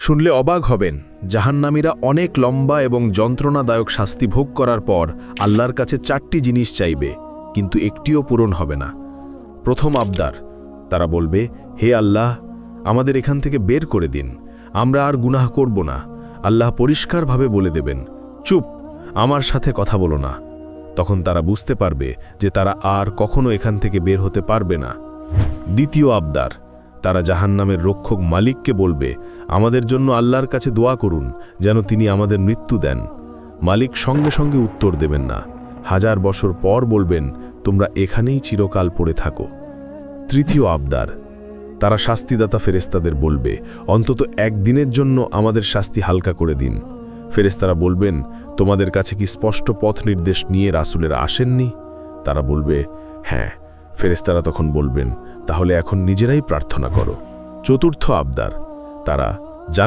শুনলে অবাক হবেন, জাহান্নামীরা অনেক লম্বা এবং যন্ত্রণাদায়ক শাস্তি ভোগ করার পর আল্লাহর কাছে 4টি জিনিস চাইবে, কিন্তু একটিও পূরণ হবে না। প্রথম আবদার, তারা বলবে, হে আল্লাহ, আমাদের এখান থেকে বের করে দিন, আমরা আর গুনাহ করব না। আল্লাহ পরিষ্কারভাবে বলে দেবেন, চুপ, আমার সাথে কথা বলো না। তখন তারা বুঝতে পারবে যে তারা আর কখনো এখান থেকে বের হতে পারবে না। দ্বিতীয় আবদার, তারা জাহান্নামের রক্ষক মালিককে বলবে, আমাদের জন্য আল্লাহর কাছে দোয়া করুন যেন তিনি আমাদের মৃত্যু দেন। মালিক সঙ্গে সঙ্গে উত্তর দেবেন না, 1000 বছর পর বলবেন, তোমরা এখানেই চিরকাল পড়ে থাকো। তৃতীয় আবদার, তারা শাস্তিদাতা ফেরেশতাদের বলবে, অন্তত একদিনের জন্য আমাদের শাস্তি হালকা করে দিন। ফেরেশতারা বলবেন, তোমাদের কাছে কি স্পষ্ট পথ নির্দেশ নিয়ে রাসূলেরা আসেননি? তারা বলবে, হ্যাঁ। ফেরেশতারা তখন বলবেন, তাহলে এখন নিজেরাই প্রার্থনা করো। চতুর্থ আবদার, তারা